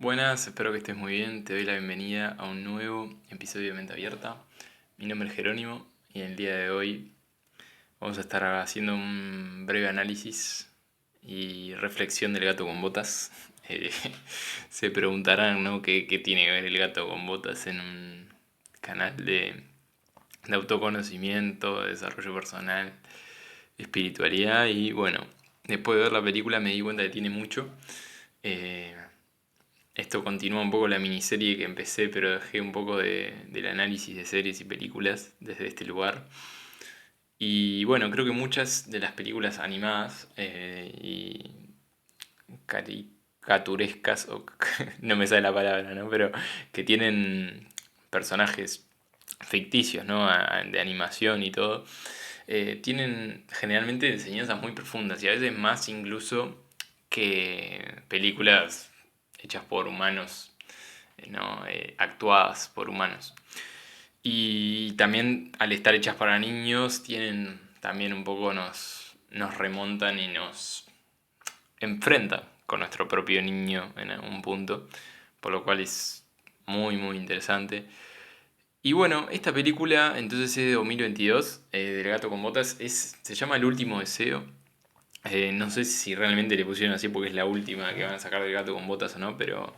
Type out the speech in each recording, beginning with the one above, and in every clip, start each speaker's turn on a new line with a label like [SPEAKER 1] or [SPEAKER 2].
[SPEAKER 1] Buenas, espero que estés muy bien. Te doy la bienvenida a un nuevo episodio de Mente Abierta. Mi nombre es Jerónimo y en el día de hoy vamos a estar haciendo un breve análisis y reflexión del gato con botas. Eh, Se preguntarán, ¿no? ¿Qué tiene que ver el gato con botas en un canal de autoconocimiento, de desarrollo personal, espiritualidad? Y bueno, después de ver la película me di cuenta que tiene mucho. Eh, Esto continúa un poco la miniserie que empecé, pero dejé un poco del análisis de series y películas desde este lugar. Y bueno, creo que muchas de las películas animadas y caricaturescas, o no me sale la palabra, ¿no? Pero que tienen personajes ficticios, ¿no? De animación y todo, tienen generalmente enseñanzas muy profundas y a veces más incluso que películas hechas por humanos, ¿no? Actuadas por humanos. Y también al estar hechas para niños, tienen también un poco nos remontan y nos enfrentan con nuestro propio niño en algún punto, por lo cual es muy interesante. Y bueno, esta película entonces es de 2022, del gato con botas, se llama El último deseo. No sé si realmente le pusieron así porque es la última que van a sacar del gato con botas o no, pero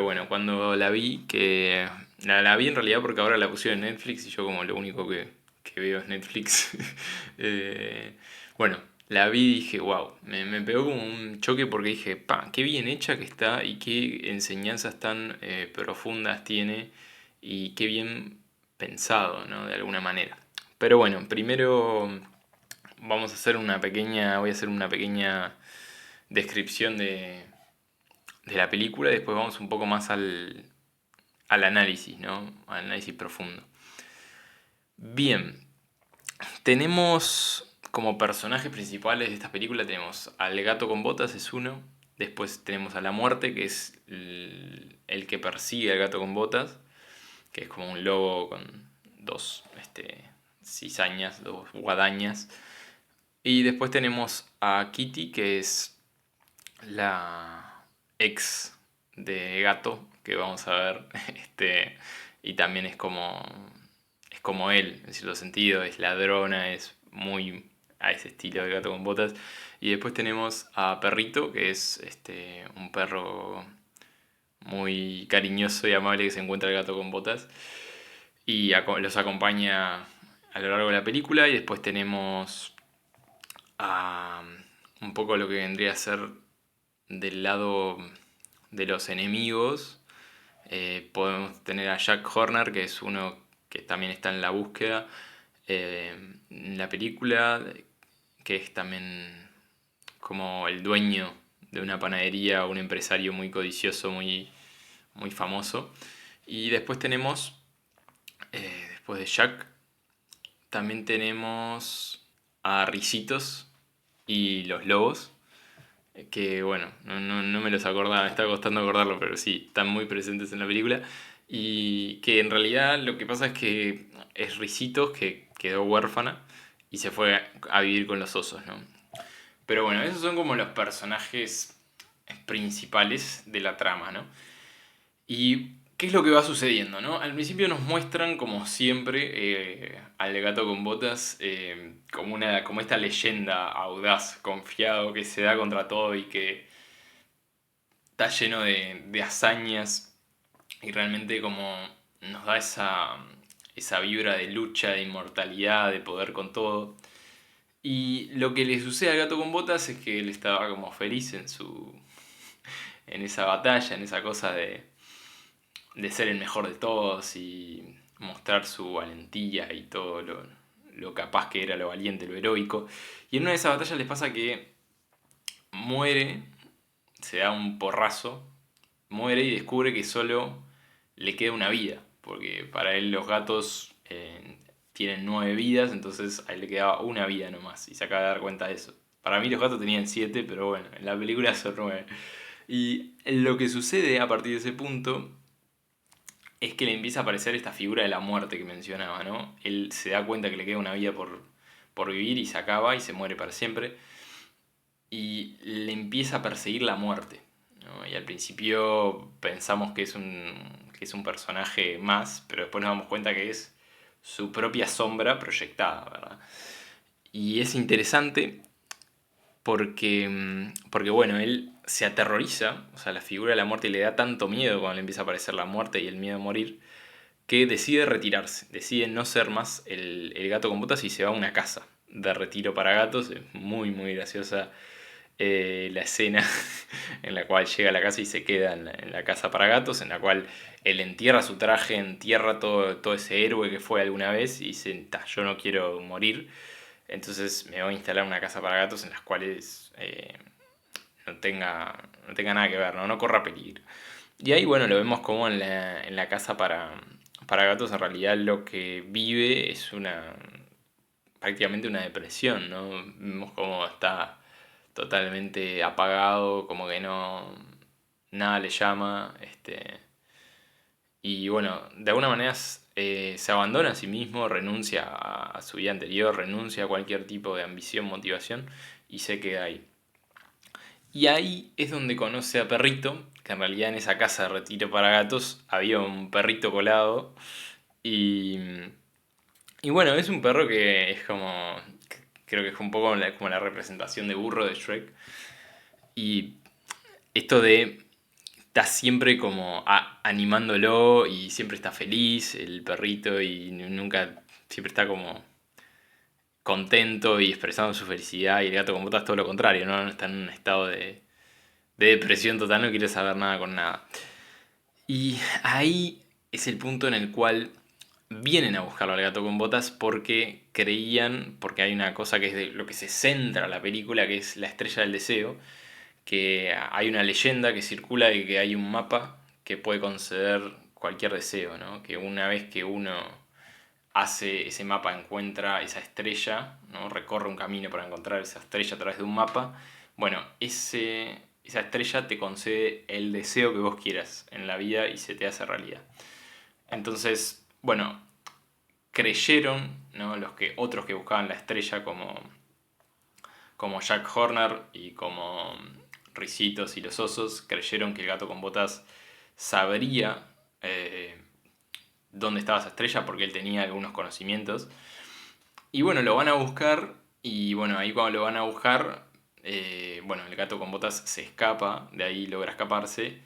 [SPEAKER 1] bueno, cuando la vi, que la vi en realidad porque ahora la pusieron en Netflix y yo como lo único que veo es Netflix. Bueno, la vi y dije, wow, me pegó como un choque porque dije, pa, qué bien hecha que está y qué enseñanzas tan profundas tiene y qué bien pensado, ¿no? De alguna manera. Pero bueno, primero voy a hacer una pequeña descripción de la película y después vamos un poco más al análisis, ¿no? Al análisis profundo. Bien, tenemos como personajes principales de esta película, tenemos al gato con botas, es uno. Después tenemos a la muerte, que es el que persigue al gato con botas, que es como un lobo con dos cizañas, dos guadañas. Y después tenemos a Kitty, que es la ex de Gato, que vamos a ver, y también es como él, en cierto sentido, es ladrona, es muy a ese estilo de Gato con botas. Y después tenemos a Perrito, que es un perro muy cariñoso y amable que se encuentra el gato con botas y los acompaña a lo largo de la película. Y después tenemos a un poco lo que vendría a ser del lado de los enemigos. Podemos tener a Jack Horner, que es uno que también está en la búsqueda en la película, que es también como el dueño de una panadería, un empresario muy codicioso, muy famoso. Y después tenemos, después de Jack, también tenemos a Ricitos y los Lobos, que bueno, no me los acordaba, me está costando acordarlo, pero sí, están muy presentes en la película. Y que en realidad lo que pasa es que es Ricitos que quedó huérfana y se fue a vivir con los osos, ¿no? Pero bueno, esos son como los personajes principales de la trama, ¿no? ¿Y qué es lo que va sucediendo, no? Al principio nos muestran, como siempre, al gato con botas como esta leyenda audaz, confiado, que se da contra todo y que está lleno de hazañas y realmente como nos da esa vibra de lucha, de inmortalidad, de poder con todo. Y lo que le sucede al gato con botas es que él estaba como feliz en esa batalla, en esa cosa de ser el mejor de todos y mostrar su valentía y todo lo capaz que era, lo valiente, lo heroico. Y en una de esas batallas les pasa que muere, se da un porrazo, muere y descubre que solo le queda una vida, porque para él los gatos tienen 9 vidas, entonces a él le quedaba una vida nomás y se acaba de dar cuenta de eso. Para mí los gatos tenían 7, pero bueno, en la película son 9. Y lo que sucede a partir de ese punto es que le empieza a aparecer esta figura de la muerte que mencionaba, ¿no? Él se da cuenta que le queda una vida por vivir y se acaba y se muere para siempre. Y le empieza a perseguir la muerte. ¿no? Y al principio pensamos que es un personaje más, pero después nos damos cuenta que es su propia sombra proyectada, ¿verdad? Y es interesante porque, porque bueno, él se aterroriza, o sea, la figura de la muerte le da tanto miedo cuando le empieza a aparecer la muerte y el miedo a morir, que decide retirarse, decide no ser más el gato con botas y se va a una casa de retiro para gatos. Es muy, muy graciosa la escena en la cual llega a la casa y se queda en la casa para gatos, en la cual él entierra su traje, entierra todo ese héroe que fue alguna vez y dice, "Ta, yo no quiero morir, entonces me voy a instalar una casa para gatos en las cuales no tenga nada que ver, ¿no? No corra peligro". Y ahí, bueno, lo vemos como en la casa para gatos en realidad lo que vive es prácticamente una depresión, ¿no? Vemos cómo está totalmente apagado, como que nada le llama, y bueno, de alguna manera se abandona a sí mismo, renuncia a su vida anterior, renuncia a cualquier tipo de ambición, motivación, y se queda ahí. Y ahí es donde conoce a Perrito, que en realidad en esa casa de retiro para gatos había un perrito colado. Y, y bueno, es un perro que es como, creo que es un poco como la representación de burro de Shrek. Y esto de está siempre como animándolo y siempre está feliz el perrito y nunca, siempre está como contento y expresando su felicidad, y el gato con botas todo lo contrario, ¿no? Está en un estado de depresión total, no quiere saber nada con nada. Y ahí es el punto en el cual vienen a buscarlo al gato con botas porque creían, porque hay una cosa que es de lo que se centra la película, que es la estrella del deseo, que hay una leyenda que circula de que hay un mapa que puede conceder cualquier deseo, ¿no? Que una vez que uno hace ese mapa, encuentra esa estrella, ¿no? Recorre un camino para encontrar esa estrella a través de un mapa, bueno, esa estrella te concede el deseo que vos quieras en la vida y se te hace realidad. Entonces, bueno, creyeron, ¿no? Otros que buscaban la estrella como Jack Horner y como Ricitos y los osos, creyeron que el gato con botas sabría dónde estaba esa estrella porque él tenía algunos conocimientos. Y bueno, lo van a buscar y bueno, ahí cuando lo van a buscar, bueno, el gato con botas se escapa, de ahí logra escaparse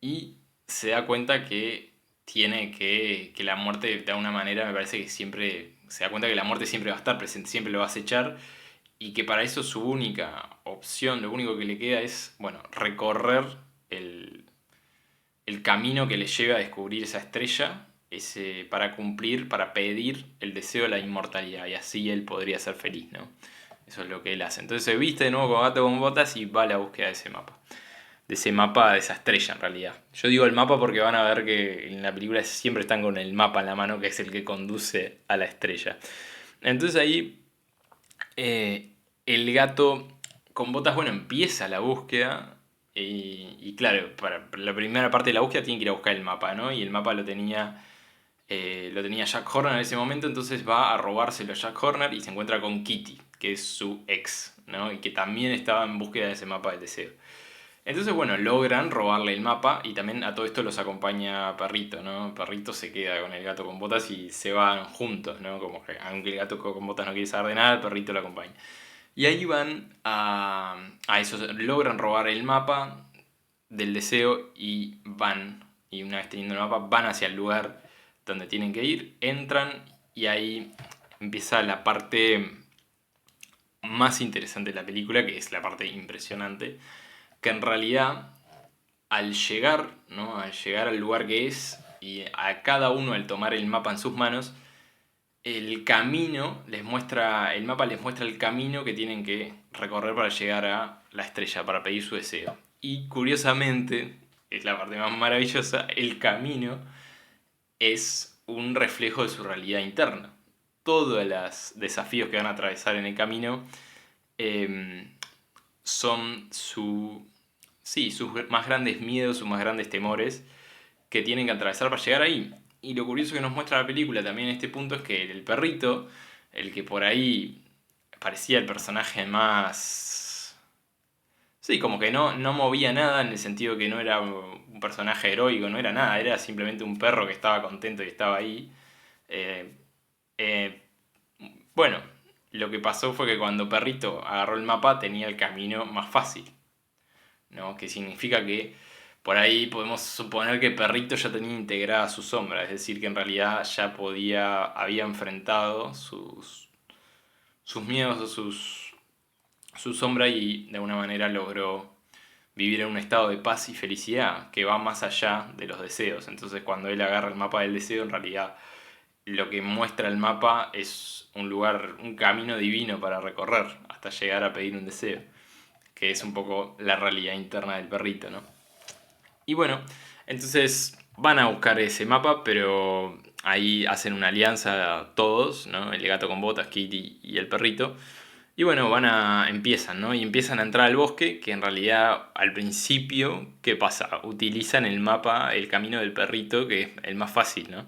[SPEAKER 1] y se da cuenta que que la muerte de alguna manera me parece que siempre, se da cuenta que la muerte siempre va a estar presente, siempre lo va a acechar y que para eso su única opción, lo único que le queda es, bueno, recorrer el, el camino que le lleva a descubrir esa estrella, para cumplir, para pedir el deseo de la inmortalidad y así él podría ser feliz, ¿no? Eso es lo que él hace. Entonces se viste de nuevo con gato con botas y va a la búsqueda de ese mapa. De ese mapa, de esa estrella en realidad. Yo digo el mapa porque van a ver que en la película siempre están con el mapa en la mano, que es el que conduce a la estrella. Entonces ahí el gato con botas, bueno, empieza la búsqueda. Y claro, para la primera parte de la búsqueda tiene que ir a buscar el mapa, ¿no? Y el mapa lo tenía Jack Horner en ese momento, entonces va a robárselo a Jack Horner y se encuentra con Kitty, que es su ex, ¿no? Y que también estaba en búsqueda de ese mapa del deseo. Entonces, bueno, logran robarle el mapa y también a todo esto los acompaña Perrito, ¿no? Perrito se queda con el gato con botas y se van juntos, ¿no? Como que aunque el gato con botas no quiere saber de nada, el perrito lo acompaña. Y ahí van a eso, logran robar el mapa del deseo y y una vez teniendo el mapa, van hacia el lugar donde tienen que ir, entran y ahí empieza la parte más interesante de la película, que es la parte impresionante, que en realidad al llegar, ¿no? Al llegar al lugar que es y a cada uno al tomar el mapa en sus manos, el mapa les muestra el camino que tienen que recorrer para llegar a la estrella, para pedir su deseo. Y curiosamente, es la parte más maravillosa, el camino es un reflejo de su realidad interna. Todos los desafíos que van a atravesar en el camino eh, son sí, sus más grandes miedos, sus más grandes temores que tienen que atravesar para llegar ahí. Y lo curioso que nos muestra la película también en este punto es que el perrito, el que por ahí parecía el personaje más Sí, como que no movía nada en el sentido que no era un personaje heroico, no era nada, era simplemente un perro que estaba contento y estaba ahí. Eh, eh, bueno, lo que pasó fue que cuando Perrito agarró el mapa tenía el camino más fácil, ¿no? Que significa que por ahí podemos suponer que Perrito ya tenía integrada su sombra, es decir, que en realidad ya había enfrentado sus miedos o su sombra y de alguna manera logró vivir en un estado de paz y felicidad que va más allá de los deseos. Entonces cuando él agarra el mapa del deseo, en realidad lo que muestra el mapa es un lugar, un camino divino para recorrer hasta llegar a pedir un deseo, que es un poco la realidad interna del perrito, ¿no? Y bueno, entonces van a buscar ese mapa, pero ahí hacen una alianza todos, ¿no? El gato con botas, Kitty y el perrito. Y bueno, empiezan, ¿no? Y empiezan a entrar al bosque, que en realidad al principio, ¿qué pasa? Utilizan el mapa, el camino del perrito, que es el más fácil, ¿no?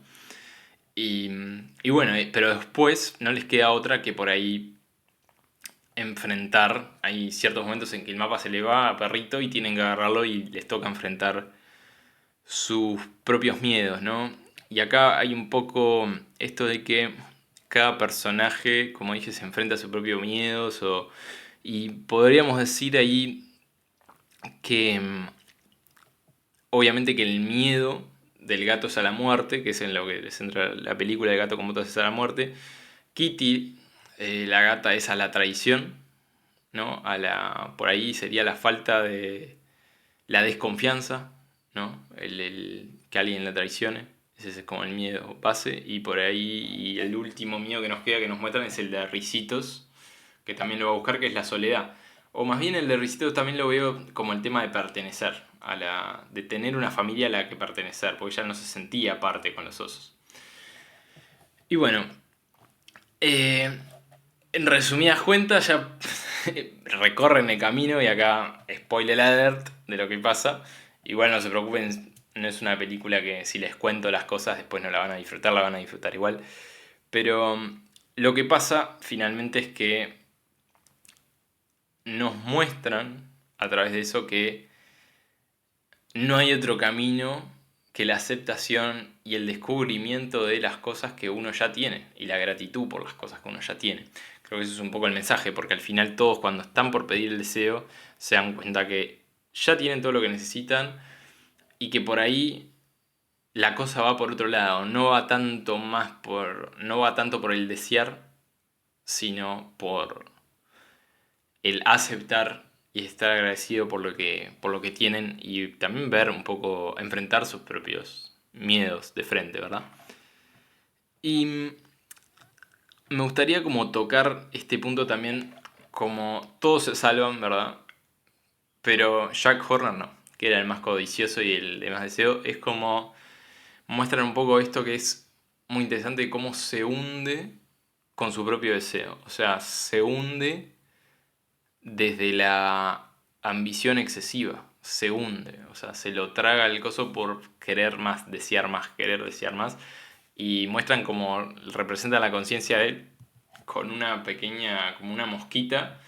[SPEAKER 1] Y, y bueno, pero después no les queda otra que por ahí enfrentar. Hay ciertos momentos en que el mapa se le va a perrito y tienen que agarrarlo y les toca enfrentar sus propios miedos, ¿no? Y acá hay un poco esto de que cada personaje, como dije, se enfrenta a sus propios miedos y podríamos decir ahí que obviamente que el miedo del gato es a la muerte, que es en lo que se centra la película de Gato con botas es a la muerte. Kitty, la gata, es a la traición, ¿no? Por ahí sería la falta de la desconfianza, ¿no? Que alguien la traicione. Ese es como el miedo base. Y por ahí, y el último miedo que nos queda, que nos muestran, es el de Ricitos, que también lo va a buscar, que es la soledad. O más bien el de Ricitos también lo veo como el tema de pertenecer, de tener una familia a la que pertenecer, porque ya no se sentía parte con los osos. Y bueno, eh, en resumidas cuentas, ya recorren el camino y acá spoiler alert de lo que pasa. Igual no se preocupen, no es una película que si les cuento las cosas después no la van a disfrutar, la van a disfrutar igual. Pero lo que pasa finalmente es que nos muestran a través de eso que no hay otro camino que la aceptación y el descubrimiento de las cosas que uno ya tiene y la gratitud por las cosas que uno ya tiene. Creo que eso es un poco el mensaje, porque al final todos cuando están por pedir el deseo se dan cuenta que ya tienen todo lo que necesitan y que por ahí la cosa va por otro lado, no va tanto por el desear, sino por el aceptar y estar agradecido por lo que tienen y también ver un poco, enfrentar sus propios miedos de frente, ¿verdad? Y me gustaría como tocar este punto también, como todos se salvan, ¿verdad? Pero Jack Horner no, que era el más codicioso y el de más deseo, es como muestran un poco esto que es muy interesante, cómo se hunde con su propio deseo. O sea, se hunde desde la ambición excesiva, se hunde, o sea, se lo traga el coso por querer más, querer desear más, y muestran como representa la conciencia de él con una pequeña, como una mosquita,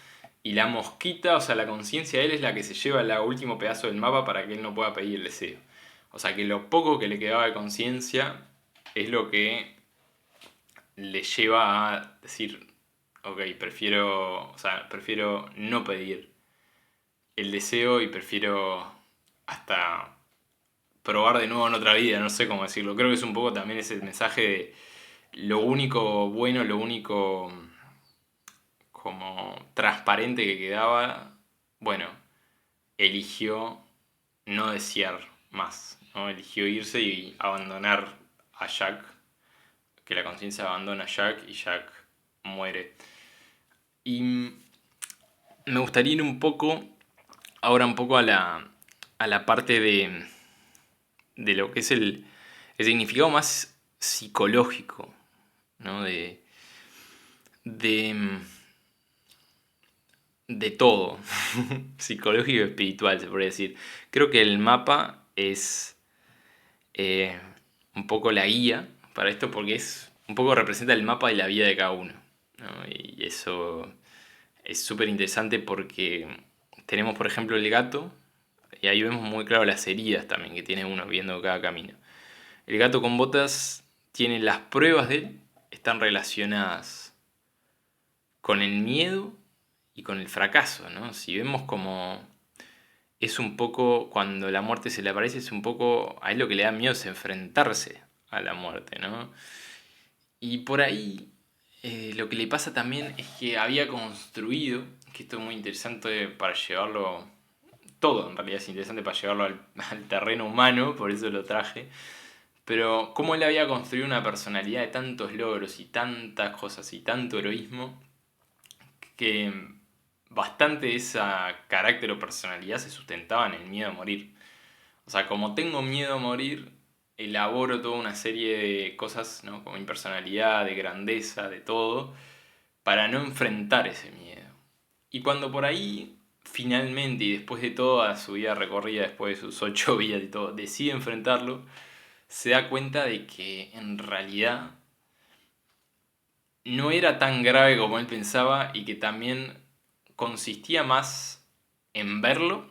[SPEAKER 1] y la mosquita, o sea, la conciencia de él es la que se lleva el último pedazo del mapa para que él no pueda pedir el deseo. O sea, que lo poco que le quedaba de conciencia es lo que le lleva a decir, ok, prefiero no pedir el deseo y prefiero hasta probar de nuevo en otra vida, no sé cómo decirlo. Creo que es un poco también ese mensaje de lo único bueno, lo único como transparente que quedaba, bueno, eligió no desear más, ¿no? Eligió irse y abandonar a Jack, que la conciencia abandona a Jack y Jack muere. Y me gustaría ir un poco, ahora un poco a la parte de lo que es el significado más psicológico, ¿no? De, de todo, psicológico y espiritual, se podría decir. Creo que el mapa es eh, un poco la guía para esto porque es un poco representa el mapa de la vida de cada uno, ¿no? Y eso es súper interesante porque tenemos, por ejemplo, el gato, y ahí vemos muy claro las heridas también que tiene uno viendo cada camino. El gato con botas tiene las pruebas de él, están relacionadas con el miedo y con el fracaso, ¿no? Si vemos como es un poco, cuando la muerte se le aparece, es un poco, a él lo que le da miedo es enfrentarse a la muerte, ¿no? Y por ahí lo que le pasa también es que había construido, que esto es muy interesante para llevarlo, todo en realidad es interesante para llevarlo al terreno humano, por eso lo traje, pero cómo él había construido una personalidad de tantos logros y tantas cosas y tanto heroísmo, que bastante de esa carácter o personalidad se sustentaba en el miedo a morir. O sea, como tengo miedo a morir, elaboro toda una serie de cosas, ¿no? Como mi personalidad, de grandeza, de todo, para no enfrentar ese miedo. Y cuando por ahí, finalmente, y después de toda su vida recorrida, después de sus 8 vidas y todo, decide enfrentarlo, se da cuenta de que en realidad no era tan grave como él pensaba y que también consistía más en verlo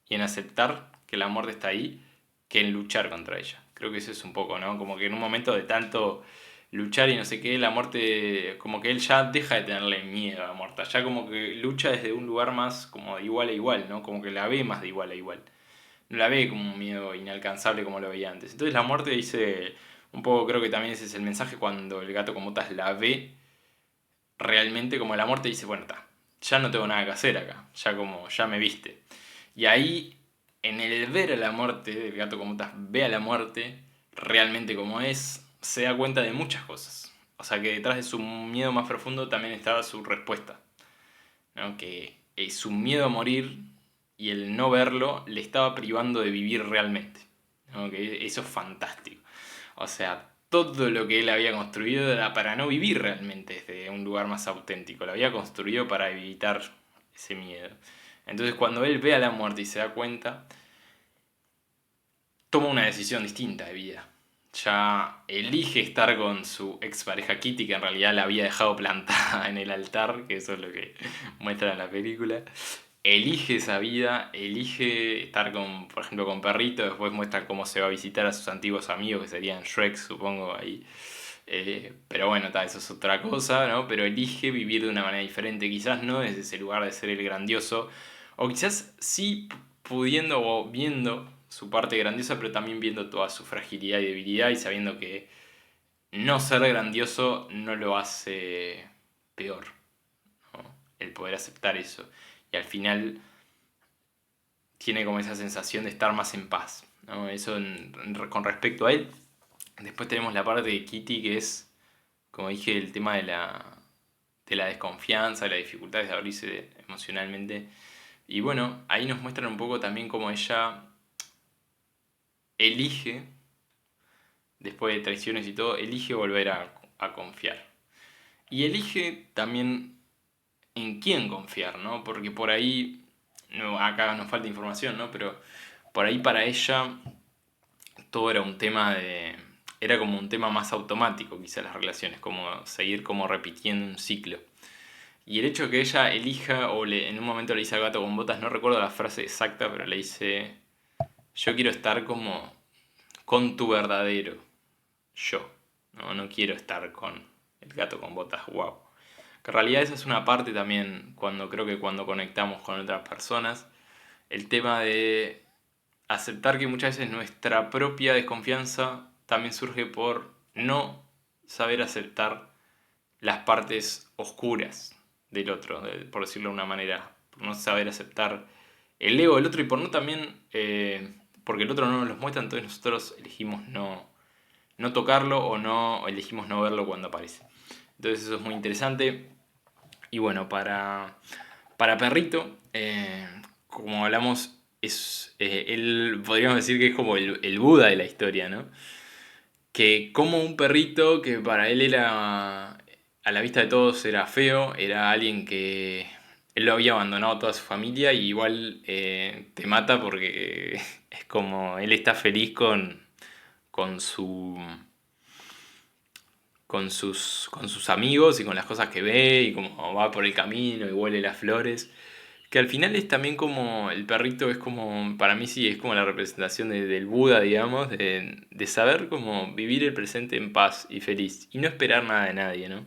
[SPEAKER 1] y en aceptar que la muerte está ahí que en luchar contra ella. Creo que eso es un poco, ¿no? Como que en un momento de tanto luchar y no sé qué, la muerte, como que él ya deja de tenerle miedo a la muerte, ya como que lucha desde un lugar más como de igual a igual, ¿no? Como que la ve más de igual a igual. No la ve como un miedo inalcanzable como lo veía antes. Entonces la muerte dice, un poco creo que también ese es el mensaje cuando el gato con botas la ve realmente como la muerte dice, bueno, está, ya no tengo nada que hacer acá, ya como, ya me viste. Y ahí, en el ver a la muerte, el gato como botas ve a la muerte realmente como es, se da cuenta de muchas cosas. O sea que detrás de su miedo más profundo también estaba su respuesta, ¿no? Que su miedo a morir y el no verlo le estaba privando de vivir realmente, ¿no? Que eso es fantástico. O sea, todo lo que él había construido era para no vivir realmente desde un lugar más auténtico. Lo había construido para evitar ese miedo. Entonces cuando él ve a la muerte y se da cuenta, toma una decisión distinta de vida. Ya elige estar con su expareja Kitty, que en realidad la había dejado plantada en el altar, que eso es lo que muestra en la película. Elige esa vida, elige estar con, por ejemplo, con Perrito, después muestra cómo se va a visitar a sus antiguos amigos, que serían Shrek, supongo, ahí. Pero bueno, eso es otra cosa, ¿no? Pero elige vivir de una manera diferente, quizás no desde ese lugar de ser el grandioso, o quizás sí pudiendo o viendo su parte grandiosa, pero también viendo toda su fragilidad y debilidad y sabiendo que no ser grandioso no lo hace peor, ¿no? El poder aceptar eso. Y al final tiene como esa sensación de estar más en paz, ¿no? Eso con respecto a él. Después tenemos la parte de Kitty que es, como dije, el tema de la desconfianza, de las dificultades de abrirse emocionalmente. Y bueno, ahí nos muestran un poco también cómo ella elige, después de traiciones y todo, elige volver a confiar. Y elige también en quién confiar, ¿no? Porque por ahí, no, acá nos falta información, ¿no? Pero por ahí para ella todo era un tema de... Era como un tema más automático, quizás las relaciones, como seguir como repitiendo un ciclo. Y el hecho de que ella elija, en un momento le dice al gato con botas, no recuerdo la frase exacta, pero le dice, yo quiero estar como con tu verdadero yo. No, no quiero estar con el gato con botas, wow. Que en realidad esa es una parte también, creo que cuando conectamos con otras personas, el tema de aceptar que muchas veces nuestra propia desconfianza también surge por no saber aceptar las partes oscuras del otro, por decirlo de una manera, por no saber aceptar el ego del otro y por no también, porque el otro no nos los muestra, entonces nosotros elegimos no tocarlo o no elegimos no verlo cuando aparece. Entonces eso es muy interesante. Y bueno, para Perrito, como hablamos, él podríamos decir que es como el Buda de la historia, ¿no? Que como un perrito que para él era, a la vista de todos era feo, era alguien que él lo había abandonado a toda su familia y igual te mata porque es como él está feliz con su con sus amigos y con las cosas que ve y como va por el camino y huele las flores. Que al final es también como, el perrito es como, para mí sí, es como la representación del Buda, digamos, de saber cómo vivir el presente en paz y feliz y no esperar nada de nadie, ¿no?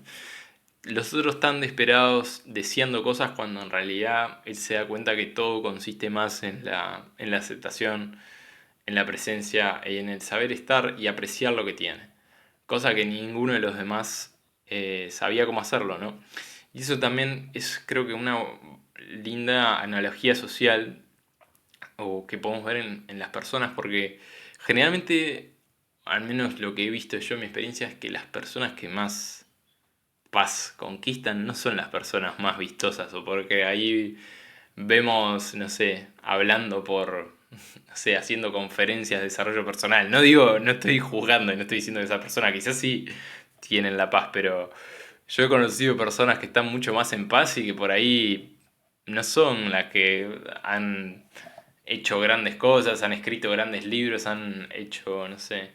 [SPEAKER 1] Los otros están desesperados deseando cosas cuando en realidad él se da cuenta que todo consiste más en la aceptación, en la presencia y en el saber estar y apreciar lo que tiene. Cosa que ninguno de los demás sabía cómo hacerlo, ¿no? Y eso también es creo que una linda analogía social o que podemos ver en las personas porque generalmente, al menos lo que he visto yo en mi experiencia, es que las personas que más paz conquistan no son las personas más vistosas o porque ahí vemos, no sé, hablando por, no sé, haciendo conferencias de desarrollo personal. No digo, no estoy juzgando y no estoy diciendo que esa persona quizás sí tienen la paz, pero yo he conocido personas que están mucho más en paz y que por ahí no son las que han hecho grandes cosas, han escrito grandes libros, han hecho, no sé,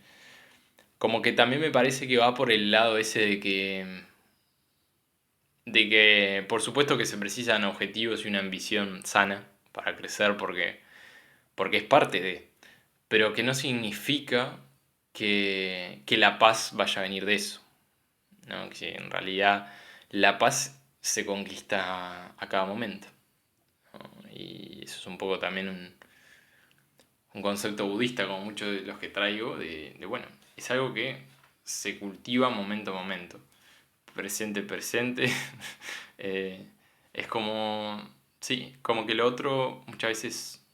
[SPEAKER 1] como que también me parece que va por el lado ese de que por supuesto que se precisan objetivos y una ambición sana para crecer porque es parte de, pero que no significa que la paz vaya a venir de eso, ¿no? Que en realidad la paz se conquista a cada momento, ¿no? Y eso es un poco también un concepto budista, como muchos de los que traigo, bueno, es algo que se cultiva momento a momento, presente, presente. eh, es como, sí, como que lo otro muchas veces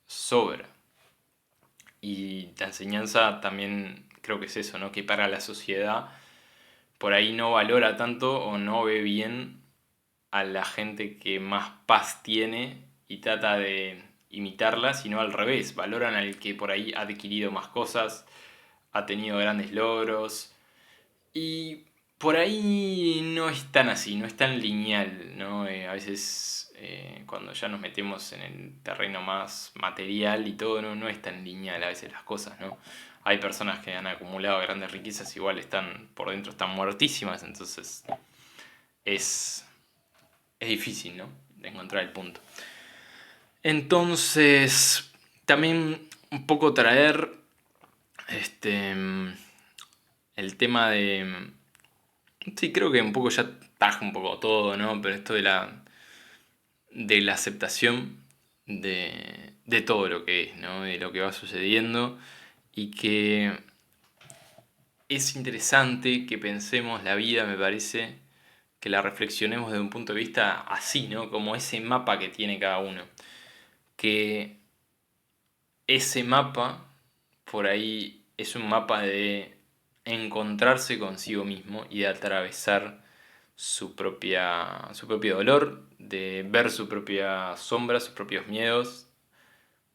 [SPEAKER 1] sobra. Y la enseñanza también creo que es eso, ¿no? Que para la sociedad por ahí no valora tanto o no ve bien a la gente que más paz tiene y trata de imitarla, sino al revés, valoran al que por ahí ha adquirido más cosas, ha tenido grandes logros y por ahí no es tan así, no es tan lineal, ¿no? A veces cuando ya nos metemos en el terreno más material y todo, no es tan lineal a veces las cosas, ¿no? Hay personas que han acumulado grandes riquezas, igual están por dentro están muertísimas, entonces es, es difícil, ¿no? De encontrar el punto. Entonces, también un poco traer este el tema de. Sí, creo que un poco ya taja un poco todo, ¿no? Pero esto de la aceptación de todo lo que es, ¿no? De lo que va sucediendo y que es interesante que pensemos la vida, me parece, que la reflexionemos desde un punto de vista así, ¿no? Como ese mapa que tiene cada uno. Que ese mapa, por ahí, es un mapa de encontrarse consigo mismo y de atravesar su propio dolor, de ver su propia sombra, sus propios miedos,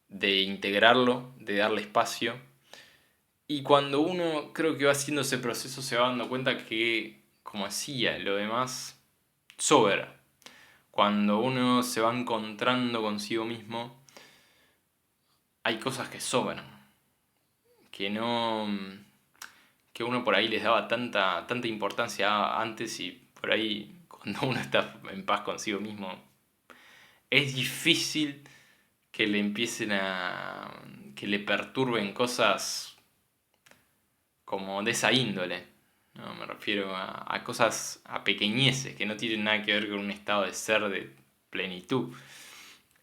[SPEAKER 1] de integrarlo, de darle espacio. Y cuando uno creo que va haciendo ese proceso se va dando cuenta que, como decía, lo demás sobra. Cuando uno se va encontrando consigo mismo, hay cosas que sobran, que no, que uno por ahí les daba tanta importancia antes y por ahí cuando uno está en paz consigo mismo, es difícil que le empiecen que le perturben cosas como de esa índole. No, me refiero a cosas, a pequeñeces que no tienen nada que ver con un estado de ser de plenitud.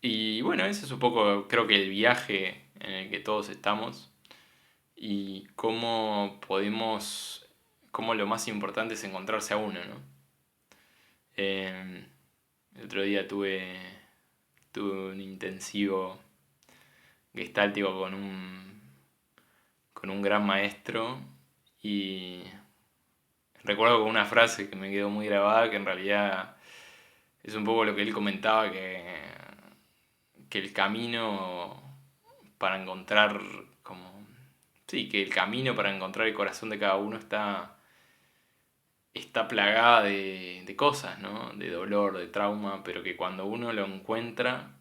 [SPEAKER 1] Y bueno, ese es un poco, creo que el viaje en el que todos estamos y cómo podemos, cómo lo más importante es encontrarse a uno, ¿no? Eh, el otro día tuve un intensivo gestáltico con un gran maestro y recuerdo con una frase que me quedó muy grabada que en realidad es un poco lo que él comentaba que el camino para encontrar como sí, que el camino para encontrar el corazón de cada uno está plagada de cosas, ¿no? De dolor, de trauma, pero que cuando uno lo encuentra,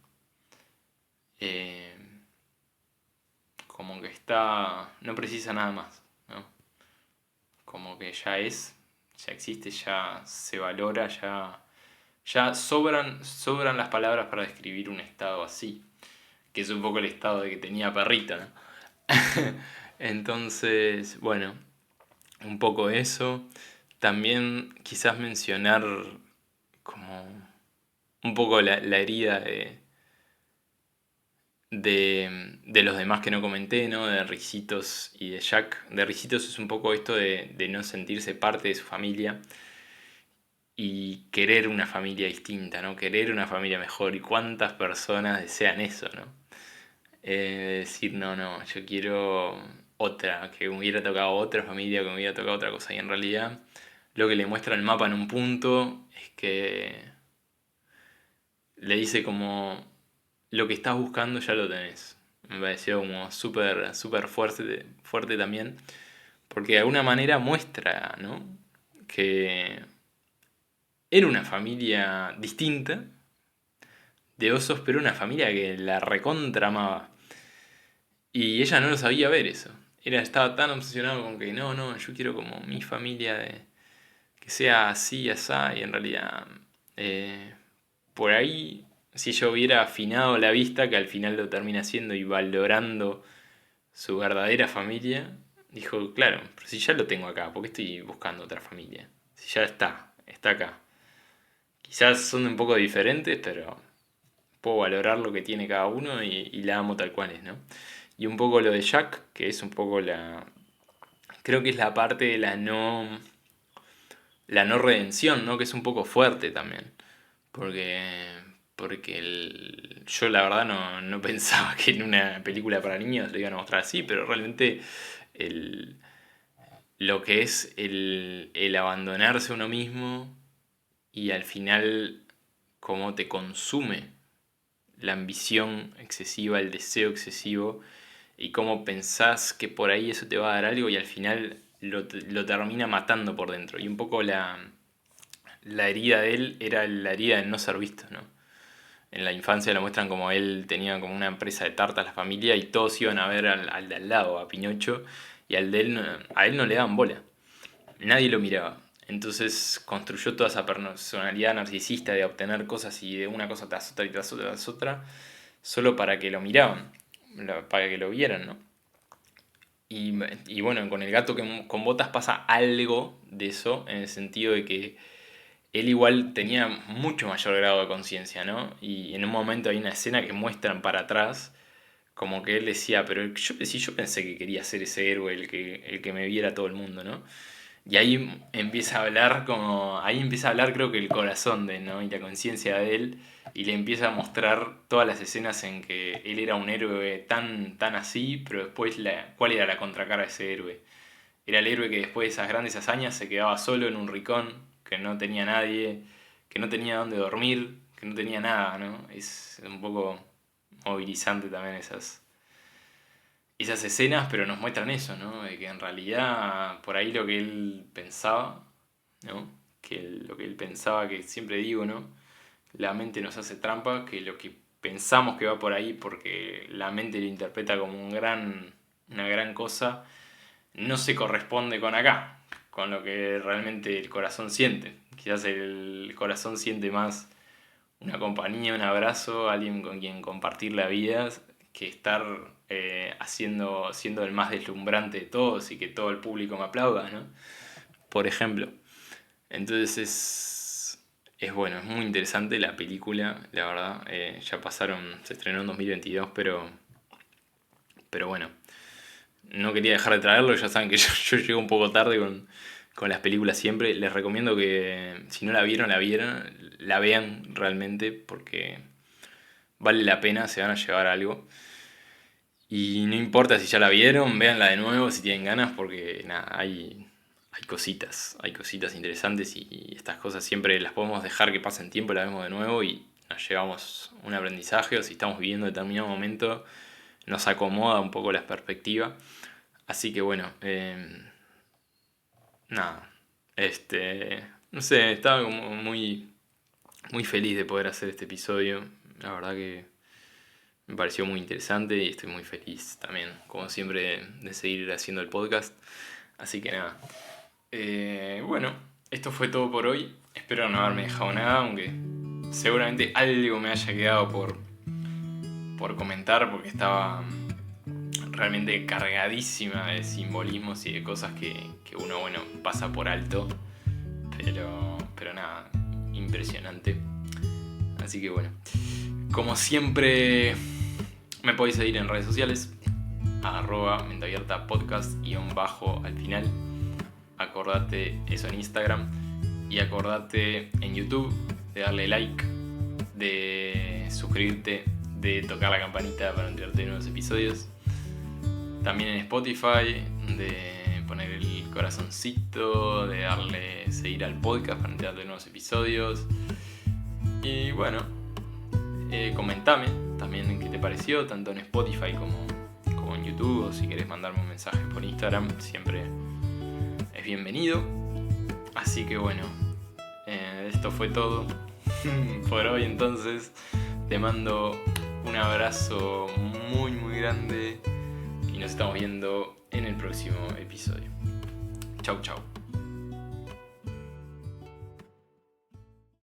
[SPEAKER 1] eh, como que no precisa nada más, ¿no? Como que ya existe, ya se valora, ya Ya sobran las palabras para describir un estado así, que es un poco el estado de que tenía perrito, ¿no? Entonces, bueno, un poco eso. También quizás mencionar como un poco la herida de los demás que no comenté, ¿no? De Ricitos y de Jack. De Ricitos es un poco esto de no sentirse parte de su familia y querer una familia distinta, ¿no? Querer una familia mejor. ¿Y cuántas personas desean eso, ¿no? Decir, no, no, yo quiero otra, que me hubiera tocado otra familia, que me hubiera tocado otra cosa. Y en realidad lo que le muestra el mapa en un punto es que le dice como lo que estás buscando ya lo tenés. Me pareció como súper súper fuerte también, porque de alguna manera muestra, ¿no? Que era una familia distinta de osos, pero una familia que la recontra amaba. Y ella no lo sabía ver eso. Estaba tan obsesionado con que no, no, yo quiero como mi familia que sea así, asá, y en realidad eh, por ahí, si ella hubiera afinado la vista, que al final lo termina haciendo y valorando su verdadera familia, dijo, claro, pero si ya lo tengo acá, ¿por qué estoy buscando otra familia? Si ya está acá. Quizás son un poco diferentes, pero puedo valorar lo que tiene cada uno y la amo tal cual es, ¿no? Y un poco lo de Jack, que es un poco creo que es la parte de la no redención, ¿no? Que es un poco fuerte también. Porque, porque yo la verdad no pensaba que en una película para niños lo iban a mostrar así, pero realmente el, lo que es el abandonarse a uno mismo y al final cómo te consume la ambición excesiva, el deseo excesivo y cómo pensás que por ahí eso te va a dar algo y al final lo termina matando por dentro. Y un poco la herida de él era la herida de no ser visto, ¿no? En la infancia lo muestran como él tenía como una empresa de tartas la familia y todos iban a ver al de al lado, a Piñocho, y al de él, a él no le daban bola. Nadie lo miraba. Entonces construyó toda esa personalidad narcisista de obtener cosas y de una cosa tras otra y tras otra, solo para que lo miraban, para que lo vieran, ¿no? Y, y bueno, con el gato con botas pasa algo de eso, en el sentido de que él igual tenía mucho mayor grado de conciencia, ¿no? Y en un momento hay una escena que muestran para atrás, como que él decía, pero si yo pensé que quería ser ese héroe, el que me viera todo el mundo, ¿no? Y ahí empieza a hablar como, ahí empieza a hablar creo que el corazón de él, ¿no? Y la conciencia de él, y le empieza a mostrar todas las escenas en que él era un héroe tan así, pero después ¿cuál era la contracara de ese héroe? Era el héroe que después de esas grandes hazañas se quedaba solo en un rincón, que no tenía nadie, que no tenía dónde dormir, que no tenía nada, ¿no? Es un poco movilizante también esas escenas, pero nos muestran eso, ¿no? De que en realidad por ahí lo que él pensaba, ¿no? Lo que él pensaba, que siempre digo, ¿no? La mente nos hace trampa, que lo que pensamos que va por ahí porque la mente lo interpreta como una gran cosa, no se corresponde con acá, con lo que realmente el corazón siente. Quizás el corazón siente más una compañía, un abrazo, alguien con quien compartir la vida, que estar siendo el más deslumbrante de todos y que todo el público me aplauda, ¿no? Por ejemplo. Entonces es bueno, es muy interesante la película, la verdad. Ya pasaron, se estrenó en 2022, pero bueno, no quería dejar de traerlo, ya saben que yo llego un poco tarde con las películas siempre. Les recomiendo que si no la vieron, la vean realmente porque vale la pena, se van a llevar algo. Y no importa si ya la vieron, véanla de nuevo si tienen ganas porque nada, hay cositas interesantes y estas cosas siempre las podemos dejar que pasen tiempo, la vemos de nuevo y nos llevamos un aprendizaje o si estamos viviendo determinado momento nos acomoda un poco la perspectiva. Así que bueno, nada, no sé, estaba como muy feliz de poder hacer este episodio. La verdad que me pareció muy interesante y estoy muy feliz también, como siempre, de seguir haciendo el podcast. Así que nada, bueno, esto fue todo por hoy. Espero no haberme dejado nada, aunque seguramente algo me haya quedado por comentar, porque estaba realmente cargadísima de simbolismos y de cosas que uno, bueno, pasa por alto. Pero nada, impresionante. Así que bueno, como siempre, me podéis seguir en redes sociales, @menteabiertapodcast _ al final. Acordate eso en Instagram. Y acordate en YouTube de darle like, de suscribirte, de tocar la campanita para enterarte de nuevos episodios. También en Spotify, de poner el corazoncito, de darle seguir al podcast para enterarte de nuevos episodios. Y bueno, comentame también qué te pareció, tanto en Spotify como en YouTube, o si querés mandarme un mensaje por Instagram, siempre es bienvenido. Así que bueno, esto fue todo por hoy. Entonces te mando un abrazo muy muy grande y nos estamos viendo en el próximo episodio. Chau chau.